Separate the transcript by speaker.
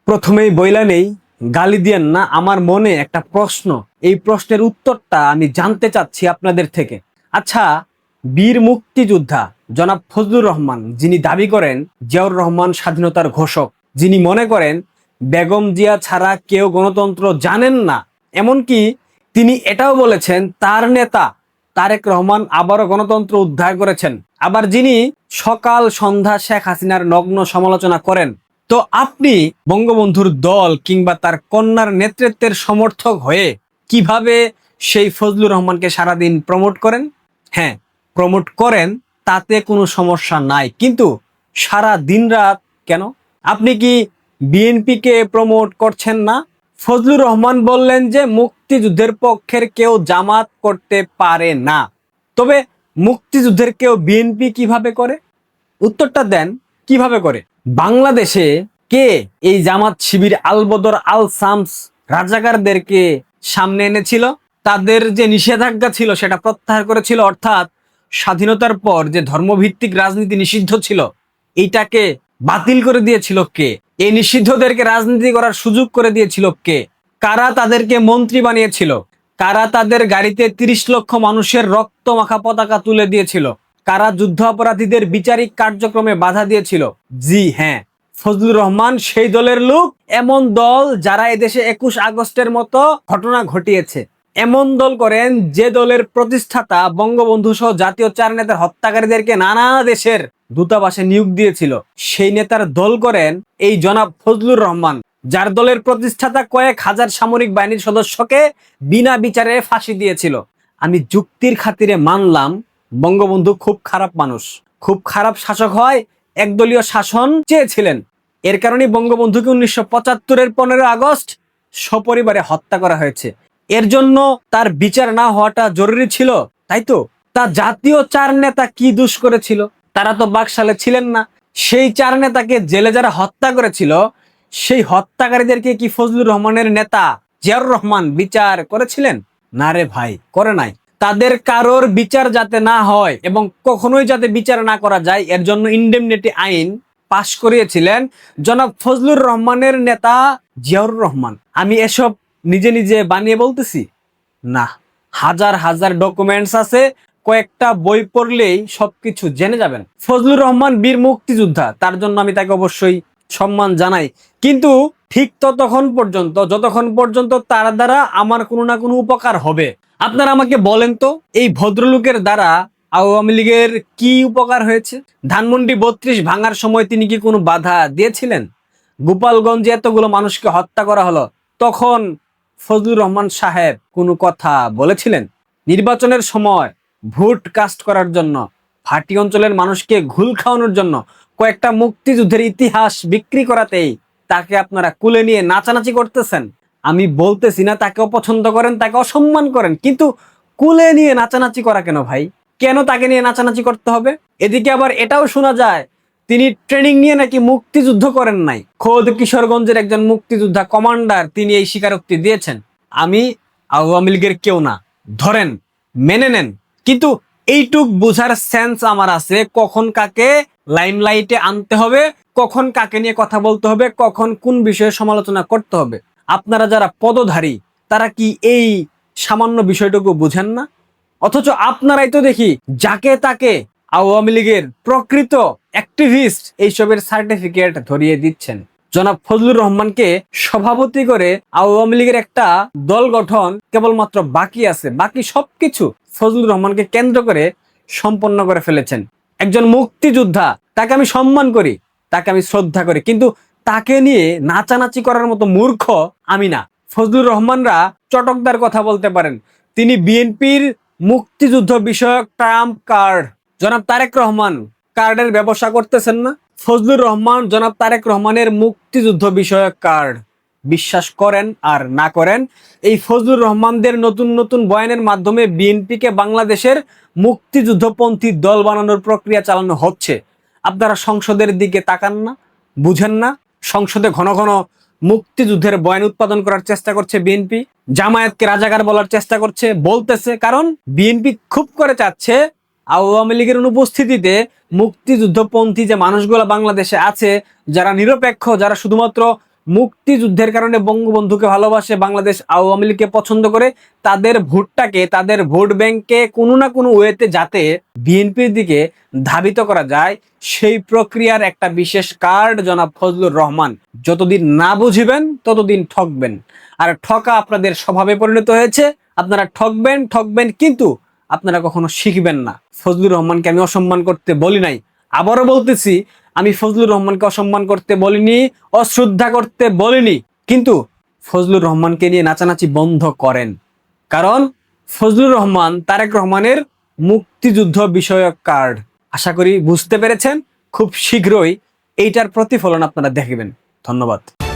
Speaker 1: প্রথমেই বইলা নেই, গালি দিয়েন না। আমার মনে একটা প্রশ্ন, এই প্রশ্নের উত্তরটা আমি জানতে চাচ্ছি আপনাদের থেকে। আচ্ছা, বীর মুক্তিযোদ্ধা জনাব ফজলুর রহমান, যিনি দাবি করেন জিয়াউর রহমান স্বাধীনতার ঘোষক, যিনি মনে করেন বেগম জিয়া ছাড়া কেউ গণতন্ত্র জানেন না, এমনকি তিনি এটাও বলেছেন তার নেতা তারেক রহমান আবারও গণতন্ত্র উদ্ধার করেছেন, আবার যিনি সকাল সন্ধ্যা শেখ হাসিনার নগ্ন সমালোচনা করেন, তো আপনি বঙ্গবন্ধুর দল কিংবা তার কন্যার নেতৃত্বের সমর্থক হয়ে কিভাবে সেই ফজলুর রহমানকে সারাদিন প্রমোট করেন? হ্যাঁ, প্রমোট করেন, তাতে কোনো সমস্যা নাই, কিন্তু সারা দিন রাত কেন? আপনি কি বিএনপিকে প্রমোট করছেন না? ফজলুর রহমান বললেন যে মুক্তিযুদ্ধের পক্ষের কেউ জামাত করতে পারে না, তবে মুক্তিযুদ্ধের কেউ বিএনপি কিভাবে করে? উত্তরটা দেন, কিভাবে করে? বাংলাদেশে কে এই জামাত শিবির আলবদর আল শামস রাজাকারদেরকে সামনে এনেছিল? তাদের যে নিষেধাজ্ঞা ছিল সেটা প্রত্যাহার করেছিল, অর্থাৎ স্বাধীনতার পর যে ধর্মভিত্তিক রাজনীতি নিষিদ্ধ ছিল এইটাকে বাতিল করে দিয়েছিল কে? এই নিষিদ্ধদেরকে রাজনীতি করার সুযোগ করে দিয়েছিল কে? কারা তাদেরকে মন্ত্রী বানিয়েছিল? কারা তাদের গাড়িতে ৩০ লক্ষ মানুষের রক্ত মাখা পতাকা তুলে দিয়েছিল? কারা যুদ্ধ অপরাধীদের বিচারিক কার্যক্রমে বাধা দিয়েছিল? জি হ্যাঁ, ফজলুর রহমান সেই দলের লোক। এমন দল যারা এদেশে ২১ আগস্টের মতো ঘটনা ঘটিয়েছে। এমন দল করেন যে দলের প্রতিষ্ঠাতা বঙ্গবন্ধু সহ জাতীয় চার নেতার হত্যাকারীদেরকে নানা দেশের দূতাবাসে নিয়োগ দিয়েছিল। সেই নেতার দল করেন এই জনাব ফজলুর রহমান, যার দলের প্রতিষ্ঠাতা কয়েক হাজার সামরিক বাহিনীর সদস্যকে বিনা বিচারে ফাঁসি দিয়েছিল। আমি যুক্তির খাতিরে মানলাম বঙ্গবন্ধু খুব খারাপ মানুষ, খুব খারাপ শাসক হয়, একদলীয় শাসন চেয়েছিলেন। এর কারণেই বঙ্গবন্ধুকে ১৯৭৫-এর ১৫ আগস্ট সপরিবারে হত্যা করা হয়েছে। এর জন্য তার বিচার না হওয়াটা জরুরি ছিল, তাই তো? তা জাতীয় চার নেতা কি দোষ করেছিল? তারা তো বাকশালে ছিলেন না। সেই চার নেতাকে জেলে যারা হত্যা করেছিল, সেই হত্যাকারীদেরকে কি ফজলুর রহমানের নেতা জিয়াউর রহমান বিচার করেছিলেন? না রে ভাই, করে নাই। তাদের কারোর বিচার যাতে না হয় এবং কখনোই যাতে বিচার না করা যায়, এর জন্য ইনডেমনিটি আইন পাশ করিয়েছিলেন জনাব ফজলুর রহমানের নেতা জিয়াউর রহমান। আমি এসব নিজে নিজে বানিয়ে বলতেছি না, হাজার হাজার ডকুমেন্টস আছে, কয়েকটা বই পড়লেই সবকিছু জেনে যাবেন। ফজলুর রহমান বীর মুক্তিযোদ্ধা, তার জন্য আমি তাকে অবশ্যই সম্মান জানাই, কিন্তু ঠিক ততক্ষণ পর্যন্ত যতক্ষণ পর্যন্ত তার দ্বারা আমার কোনো না কোনো উপকার হবে। আপনারা আমাকে বলেন তো, এই ভদ্রলোকের দ্বারা আওয়ামী লীগের কি উপকার হয়েছে? ধানমন্ডি ৩২ ভাঙার সময় তিনি কি কোনো বাধা দিয়েছিলেন? গোপালগঞ্জে এতগুলো মানুষকে হত্যা করা হলো, তখন ফজলুর রহমান সাহেব কোনো কথা বলেছিলেন? নির্বাচনের সময় ভোট কাস্ট করার জন্য, ভাটি অঞ্চলের মানুষকে ঘুল খাওয়ানোর জন্য, কয়েকটা মুক্তিযুদ্ধের ইতিহাস বিক্রি করাতেই তাকে আপনারা কুলে নিয়ে নাচানাচি করতেছেন। আমি বলতেছি না তাকে অপছন্দ করেন, তাকে অসম্মান করেন, কিন্তু কুলে নিয়ে নাচানাচি করা কেন ভাই? কেন তাকে নিয়ে নাচানাচি করতে হবে? এদিকে আবার এটাও শোনা যায় তিনি ট্রেনিং নিয়ে নাকি মুক্তিযুদ্ধ করেন নাই। খোদ কিশোরগঞ্জের একজন মুক্তিযোদ্ধা কমান্ডার তিনি এই স্বীকারোক্তি দিয়েছেন। আমি আওয়ামী লীগের কেউ না, ধরেন মেনে নেন, কিন্তু এইটুক বোঝার সেন্স আমার আছে, কখন কাকে লাইমলাইটে আনতে হবে, কখন কাকে নিয়ে কথা বলতে হবে, কখন কোন বিষয়ে সমালোচনা করতে হবে। আপনারা যারা পদধারী তারা কি এই সামান্য বিষয়টুকু বুঝেন না? অথচ আপনারাই তো দেখি যাকে তাকে আওয়ামী লীগের প্রকৃত অ্যাক্টিভিস্ট এইসবের সার্টিফিকেট ধরিয়ে দিচ্ছেন। জনাব ফজলুর রহমানকে সভাপতি করে আওয়ামী লীগের একটা দল গঠন কেবলমাত্র বাকি আছে, বাকি সবকিছু ফজলুর রহমানকে কেন্দ্র করে সম্পন্ন করে ফেলেছেন। একজন মুক্তিযোদ্ধা, তাকে আমি সম্মান করি, তাকে আমি শ্রদ্ধা করি, কিন্তু তাকে নিয়ে নাচানাচি করার মতো মূর্খ আমি না। ফজলুর রহমানরা চটকদার কথা বলতে পারেন, তিনি বিএনপির মুক্তিযুদ্ধ বিষয়ক ট্রাম্প কার্ড। জনাব তারেক রহমান কার্ডের ব্যবসা করতেছেন না? ফজলুর রহমান জনাব তারেক রহমানের মুক্তিযুদ্ধ বিষয়ক কার্ড। বিশ্বাস করেন আর না করেন, এই ফজলুর রহমানদের নতুন নতুন বয়ানের মাধ্যমে বিএনপিকে বাংলাদেশের মুক্তিযুদ্ধপন্থী দল বানানোর প্রক্রিয়া চালানো হচ্ছে। আপনারা সংসদের দিকে তাকান না, বুঝেন না? সংসদে ঘন ঘন মুক্তিযুদ্ধের বয়ান উৎপাদন করার চেষ্টা করছে বিএনপি, জামায়াতকে রাজাকার বলার চেষ্টা করছে, বলতেছে, কারণ বিএনপি খুব করে চাচ্ছে আওয়ামী লীগের অনুপস্থিতিতে মুক্তিযুদ্ধপন্থী যে মানুষগুলো বাংলাদেশে আছে, যারা নিরপেক্ষ, যারা শুধুমাত্র মুক্তিযুদ্ধের কারণে বঙ্গবন্ধুকে ভালোবাসে, বাংলাদেশ আওয়ামী লীগকে পছন্দ করে, তাদের ভোটটাকে, তাদের ভোট ব্যাংকে কোনো না কোনো ওয়েতে যাতে বিএনপির দিকে ধাবিত করা যায়, সেই প্রক্রিয়ার একটা বিশেষ কার্ড জনাব ফজলুর রহমান। যতদিন না বুঝিবেন ততদিন ঠকবেন, আর ঠকা আপনাদের স্বভাবে পরিণত হয়েছে। আপনারা ঠকবেন ঠকবেন, কিন্তু আপনারা কখনো শিখবেন না। ফজলুর রহমানকে আমি অসম্মান করতে বলি নাই, আবারও বলতেছি, আমি ফজলুর রহমানকে অসম্মান করতে বলিনি, অশ্রদ্ধা করতে বলিনি, কিন্তু ফজলুর রহমানকে নিয়ে নাচানাচি বন্ধ করেন। কারণ ফজলুর রহমান তারেক রহমানের মুক্তিযুদ্ধ বিষয়ক কার্ড। আশা করি বুঝতে পেরেছেন। খুব শীঘ্রই এইটার প্রতিফলন আপনারা দেখবেন। ধন্যবাদ।